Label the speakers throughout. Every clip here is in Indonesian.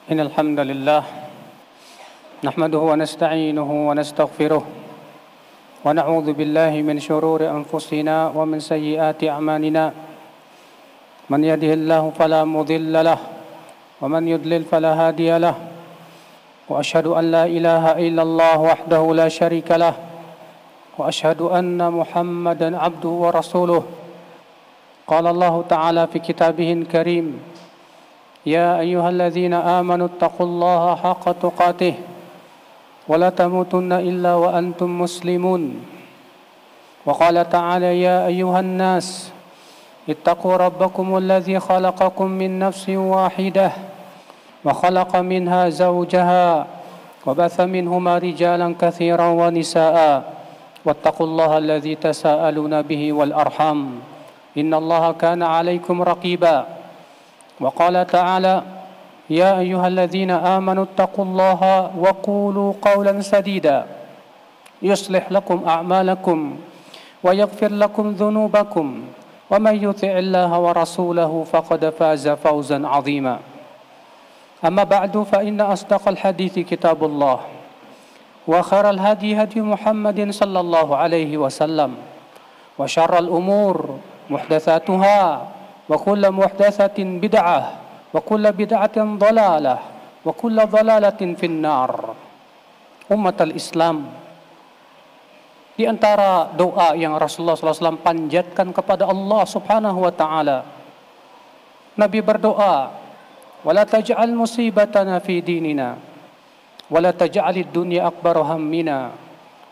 Speaker 1: إن الحمد لله نحمده ونستعينه ونستغفره ونعوذ بالله من شرور أنفسنا ومن سيئات أعمالنا من يهده الله فلا مضل له ومن يضلل فلا هادي له وأشهد أن لا إله إلا الله وحده لا شريك له وأشهد أن محمدا عبده ورسوله قال الله تعالى في كتابه الكريم يا أيها الذين آمنوا اتقوا الله حق تقاته ولا تموتن إلا وأنتم مسلمون وقال تعالى يا أيها الناس اتقوا ربكم الذي خلقكم من نفس واحدة وخلق منها زوجها وبث منهما رجالا كثيرا ونساء واتقوا الله الذي تساءلون به والأرحام إن الله كان عليكم رقيبا وقال تعالى يا أيها الذين آمنوا اتقوا الله وقولوا قولا سديدا يصلح لكم أعمالكم ويغفر لكم ذنوبكم ومن يطع الله ورسوله فقد فاز فوزا عظيما أما بعد فإن أصدق الحديث كتاب الله وخير الهدي هدي محمد صلى الله عليه وسلم وشر الأمور محدثاتها وكل محدثة بدعة وكل بدعة ضلالة وكل ضلالة في النار. Umat al-Islam, di antara doa yang Rasulullah SAW panjatkan kepada Allah Subhanahu wa Ta'ala, Nabi berdoa, "Wala taj'al musibatana fi dinina, wala taj'alid dunya akbar hammina,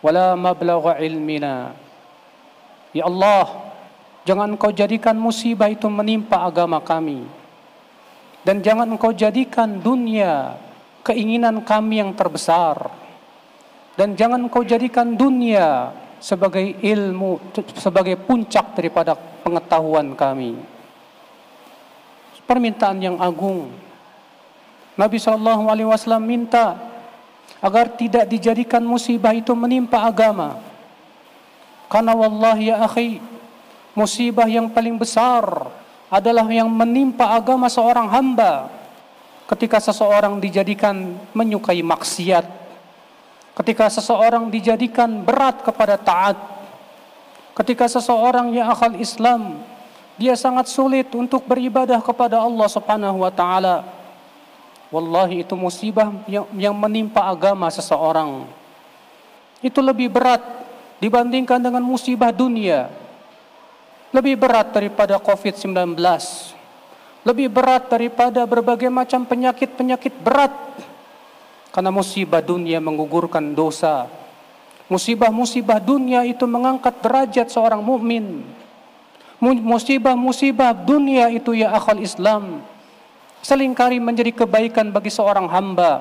Speaker 1: wala mablagha ilmina." Ya Allah, jangan Engkau jadikan musibah itu menimpa agama kami. Dan jangan Engkau jadikan dunia keinginan kami yang terbesar. Dan jangan Engkau jadikan dunia sebagai ilmu, sebagai puncak daripada pengetahuan kami. Permintaan yang agung. Nabi SAW minta agar tidak dijadikan musibah itu menimpa agama. Karena wallahi ya akhi, musibah yang paling besar adalah yang menimpa agama seorang hamba ketika seseorang dijadikan menyukai maksiat, ketika seseorang dijadikan berat kepada taat, ketika seseorang ya akhal Islam dia sangat sulit untuk beribadah kepada Allah Subhanahu wa Ta'ala. Wallahi itu musibah yang menimpa agama seseorang itu lebih berat dibandingkan dengan musibah dunia. Lebih berat daripada COVID-19, lebih berat daripada berbagai macam penyakit-penyakit berat. Karena musibah dunia menggugurkan dosa. Musibah-musibah dunia itu mengangkat derajat seorang mukmin. Musibah-musibah dunia itu ya akhal Islam selingkari menjadi kebaikan bagi seorang hamba.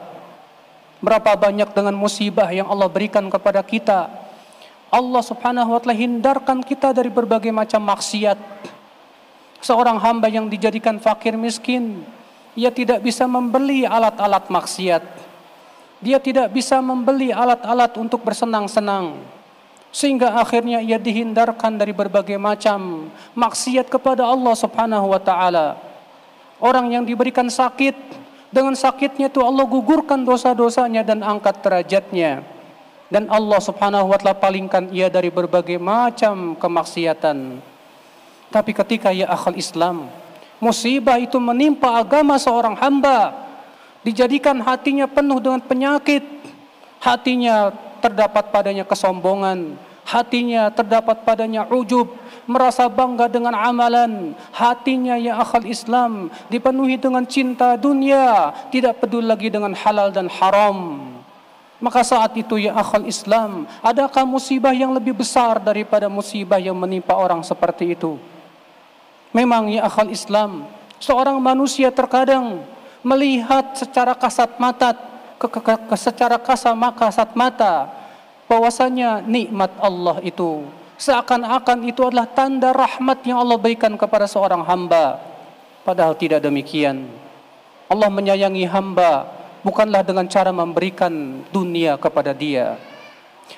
Speaker 1: Berapa banyak dengan musibah yang Allah berikan kepada kita, Allah Subhanahu wa Ta'ala hindarkan kita dari berbagai macam maksiat. Seorang hamba yang dijadikan fakir miskin, ia tidak bisa membeli alat-alat maksiat. Dia tidak bisa membeli alat-alat untuk bersenang-senang. Sehingga akhirnya ia dihindarkan dari berbagai macam maksiat kepada Allah Subhanahu wa Ta'ala. Orang yang diberikan sakit, dengan sakitnya itu Allah gugurkan dosa-dosanya dan angkat derajatnya. Dan Allah Subhanahu wa Ta'ala palingkan ia dari berbagai macam kemaksiatan. Tapi ketika ya akhal Islam, musibah itu menimpa agama seorang hamba, dijadikan hatinya penuh dengan penyakit, hatinya terdapat padanya kesombongan, hatinya terdapat padanya ujub, merasa bangga dengan amalan, hatinya ya akhal Islam dipenuhi dengan cinta dunia, tidak peduli lagi dengan halal dan haram. Maka saat itu ya akhal Islam, adakah musibah yang lebih besar daripada musibah yang menimpa orang seperti itu? Memang ya akhal Islam, seorang manusia terkadang melihat secara kasat mata, secara kasat mata bahwasanya nikmat Allah itu seakan-akan itu adalah tanda rahmat yang Allah berikan kepada seorang hamba. Padahal tidak demikian. Allah menyayangi hamba bukanlah dengan cara memberikan dunia kepada dia.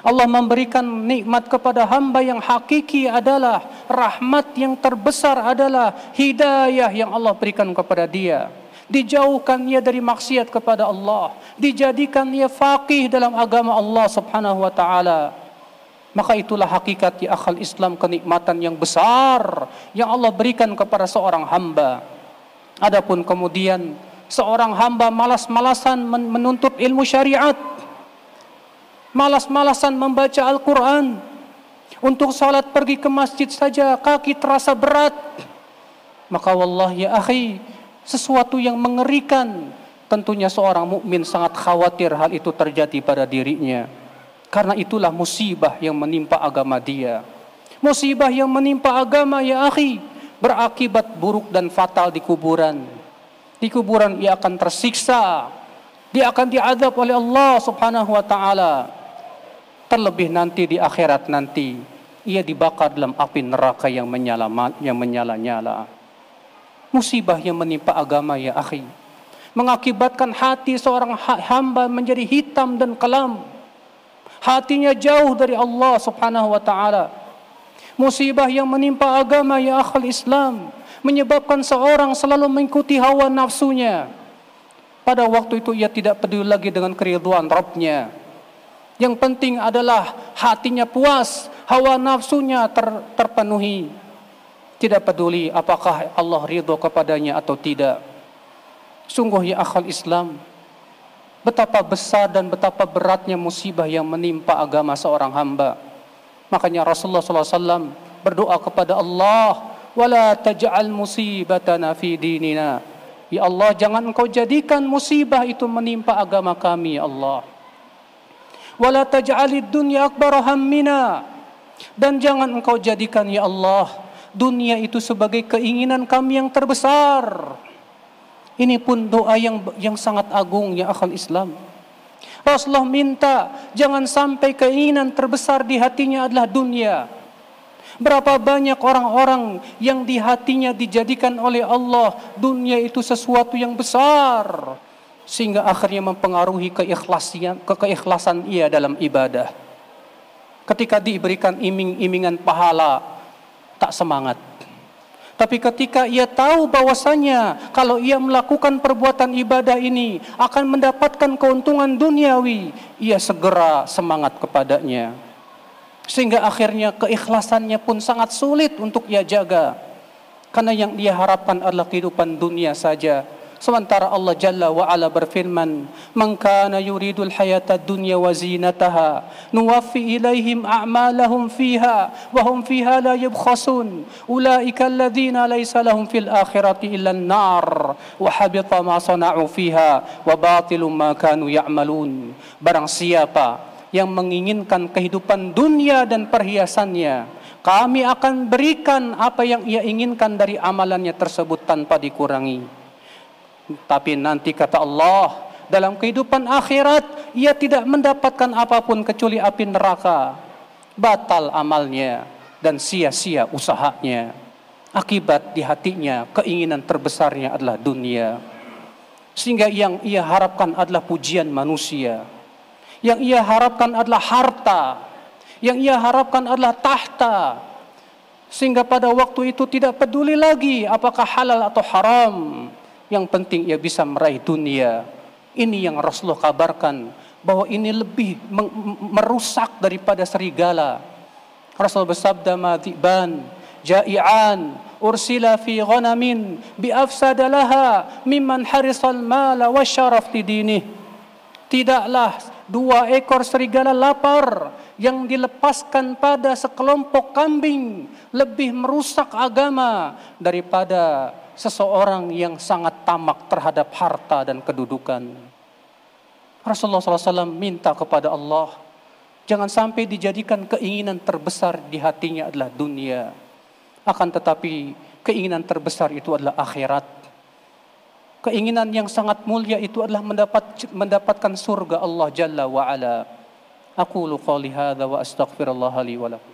Speaker 1: Allah memberikan nikmat kepada hamba yang hakiki adalah rahmat yang terbesar adalah hidayah yang Allah berikan kepada dia. dijauhkan ia dari maksiat kepada Allah, dijadikan ia faqih dalam agama Allah Subhanahu wa taala. Maka itulah hakikat ya akhal Islam, kenikmatan yang besar yang Allah berikan kepada seorang hamba. Adapun kemudian seorang hamba malas-malasan menuntut ilmu syariat, malas-malasan membaca Al-Quran, untuk salat pergi ke masjid saja kaki terasa berat, maka wallahi ya akhi, sesuatu yang mengerikan. Tentunya seorang mukmin sangat khawatir hal itu terjadi pada dirinya. Karena itulah musibah yang menimpa agama dia. Musibah yang menimpa agama ya akhi berakibat buruk dan fatal di kuburan. Di kuburan ia akan tersiksa, dia akan diazab oleh Allah Subhanahu wa taala. Terlebih nanti di akhirat nanti ia dibakar dalam api neraka yang menyala-nyala. Musibah yang menimpa agama ya akhi mengakibatkan hati seorang hamba menjadi hitam dan kelam. Hatinya jauh dari Allah Subhanahu wa taala. Musibah yang menimpa agama ya akhal Islam menyebabkan seorang selalu mengikuti hawa nafsunya. Pada waktu itu ia tidak peduli lagi dengan keridhaan Rabbnya. Yang penting adalah hatinya puas, hawa nafsunya terpenuhi. Tidak peduli apakah Allah ridho kepadanya atau tidak. Sungguh ya akhal Islam, betapa besar dan betapa beratnya musibah yang menimpa agama seorang hamba. Makanya Rasulullah SAW berdoa kepada Allah, wala taj'al musibatana fi dinina. Ya Allah, jangan engkau jadikan musibah itu menimpa agama kami ya Allah. Wala taj'alid dunya akbar hammina. Dan jangan engkau jadikan ya Allah dunia itu sebagai keinginan kami yang terbesar. Ini pun doa yang sangat agung ya akhal Islam. Rasulullah minta jangan sampai keinginan terbesar di hatinya adalah dunia. Berapa banyak orang-orang yang di hatinya dijadikan oleh Allah dunia itu sesuatu yang besar, sehingga akhirnya mempengaruhi keikhlasan ia dalam ibadah. Ketika diberikan iming-imingan pahala, tak semangat. Tapi ketika ia tahu bahwasanya kalau ia melakukan perbuatan ibadah ini akan mendapatkan keuntungan duniawi, ia segera semangat kepadanya. Sehingga akhirnya keikhlasannya pun sangat sulit untuk ia jaga. Karena yang dia harapkan adalah kehidupan dunia saja. Sementara Allah Jalla wa Ala berfirman, "Man kana yuridul hayatad dunya wa zinataha, nuwaffi ilaihim a'malahum fiha wa hum fiha la yubkhasun. Ulaika alladhina laysa lahum fil akhirati illa an-nar wa habita ma sana'u fiha wa batilum ma kanu ya'malun." Barang siapa yang menginginkan kehidupan dunia dan perhiasannya, kami akan berikan apa yang ia inginkan dari amalannya tersebut tanpa dikurangi. Tapi nanti kata Allah, dalam kehidupan akhirat ia tidak mendapatkan apapun kecuali api neraka. Batal amalnya dan sia-sia usahanya. Akibat di hatinya keinginan terbesarnya adalah dunia. Sehingga yang ia harapkan adalah pujian manusia. Yang ia harapkan adalah harta. Yang ia harapkan adalah tahta. Sehingga pada waktu itu tidak peduli lagi apakah halal atau haram. Yang penting ia bisa meraih dunia. Ini yang Rasulullah kabarkan, bahwa ini lebih merusak daripada serigala. Rasul bersabda, "Madhiban ja'ian ursila fi ghanamin bi afsada laha mimman harisal mala wa syaraf li dinih." Tidaklah 2 ekor serigala lapar yang dilepaskan pada sekelompok kambing lebih merusak agama daripada seseorang yang sangat tamak terhadap harta dan kedudukan. Rasulullah SAW minta kepada Allah, jangan sampai dijadikan keinginan terbesar di hatinya adalah dunia. Akan tetapi keinginan terbesar itu adalah akhirat. Keinginan yang sangat mulia itu adalah mendapatkan surga Allah Jalla wa Ala. Aqulu qawli hadza wa astaghfirullah li wa lakum.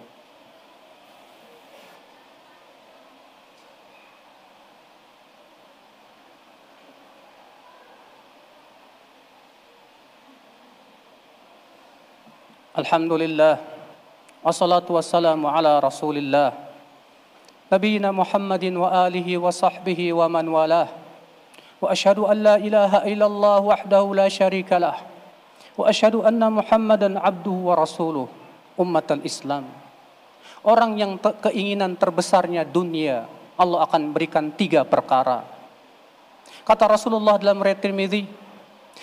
Speaker 1: Alhamdulillah, wassalatu wassalamu ala rasulillah, nabiyina Muhammadin wa alihi wa sahbihi wa man walah, وأشهد أن لا إله إلا الله وحده لا شريك له وأشهد أن محمدا عبده ورسوله أمة الإسلام. Orang yang keinginan terbesarnya dunia, Allah akan berikan 3 perkara. Kata Rasulullah dalam riwayat Tirmidzi,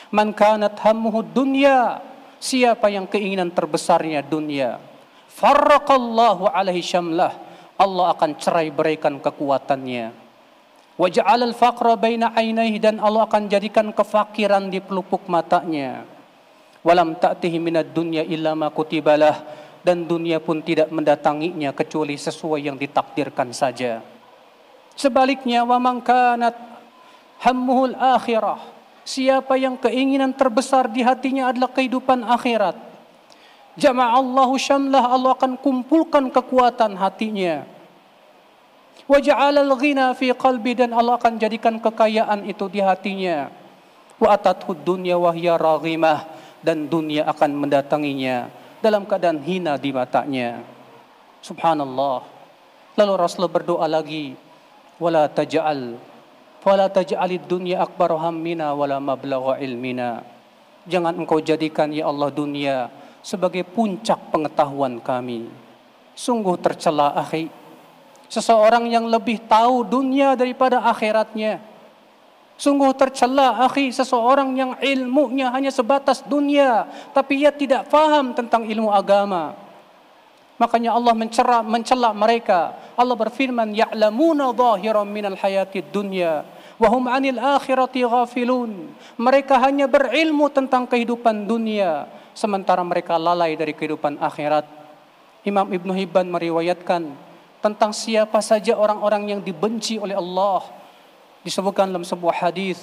Speaker 1: man kanat hammuhu dunya, siapa yang keinginan terbesarnya dunia, farraqallahu alaihi syamlah, Allah akan cerai-beraikan kekuatannya. Wa ja'alal faqra baina ainaihi, dan Allah akan jadikan kefakiran di pelupuk matanya. Walam ta'tihi minad dunya illa ma kutibalah, dan dunia pun tidak mendatanginya kecuali sesuai yang ditakdirkan saja. Sebaliknya, wa man kanat hammuhul akhirah, siapa yang keinginan terbesar di hatinya adalah kehidupan akhirat, jama'allahu syamlah, Allah akan kumpulkan kekuatan hatinya. Wa ja'alal ghina fi qalbi, dan Allah akan jadikan kekayaan itu di hatinya. Wa atathud dunya wa hiya raghimah, dan dunia akan mendatanginya dalam keadaan hina di matanya. Subhanallah. Lalu Rasulullah berdoa lagi, wala taj'alid dunya akbar hammina wala mablagha ilmina. Jangan engkau jadikan ya Allah dunia sebagai puncak pengetahuan kami. Sungguh tercela akhi, seseorang yang lebih tahu dunia daripada akhiratnya. Sungguh tercela akhi, seseorang yang ilmunya hanya sebatas dunia, tapi ia tidak faham tentang ilmu agama. Makanya Allah mencela mereka. Allah berfirman, ya'lamuna zahiran minal hayatid dunya wa hum 'anil akhirati ghafilun. Mereka hanya berilmu tentang kehidupan dunia, sementara mereka lalai dari kehidupan akhirat. Imam Ibnu Hibban meriwayatkan tentang siapa saja orang-orang yang dibenci oleh Allah. Disebutkan dalam sebuah hadis,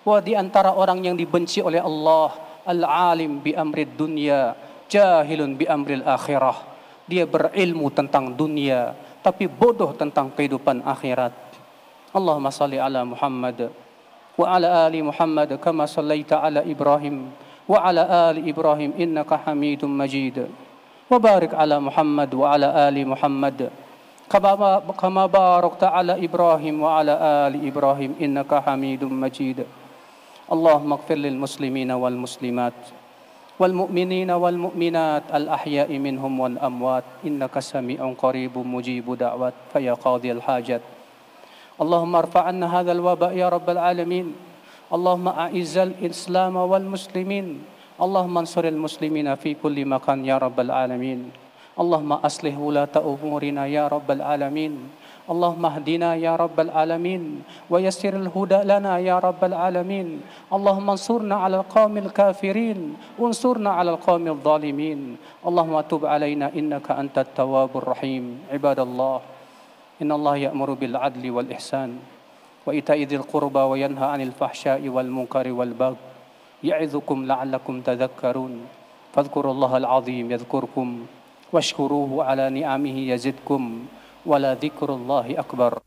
Speaker 1: bahwa di antara orang yang dibenci oleh Allah, al-alim bi amrid dunya, jahilun bi amril akhirah. Dia berilmu tentang dunia, tapi bodoh tentang kehidupan akhirat. Allahumma salli ala Muhammad wa ala ali Muhammad kama sallaita ala Ibrahim wa ala ali Ibrahim innaka Hamidum Majid. Wa barik ala Muhammad wa ala ali Muhammad kama barakta ala Ibrahim wa ala ali Ibrahim innaka Hamidum Majid. Allahumma ighfir lil muslimina wal muslimat wal mu'minina wal mu'minat al ahya'i minhum wal amwat innaka sami'un qaribun mujibud da'wat fa ya qadhil hajat. Allahumma irfa' 'anna hadzal waba' ya rabbal alamin. Allahumma a'izzal islam wal muslimin. Allahumma ansuril muslimina fi kulli makan ya rabbal alamin. Allahumma aslih wulata umurina ya rabbal alamin. Allahumma hdina ya rabbal alamin wa yassiril huda lana ya rabbal alamin. Allahumma ansurna 'alal qaumil kafirin unsurna 'alal qaumil zalimin. Allahumma tub 'alaina innaka antat tawwabur rahim. Ibadallah, innallaha ya'muru bil 'adli wal ihsan wa ita'i dzil qurba wa yanha 'anil fahsya'i wal munkari wal baghi ya'idzukum la'allakum tadhakkarun. Fadhkurullahal 'azim yadhkurkum washkuruhu ala ni'amihi yazidkum wala dzikrullahi akbar.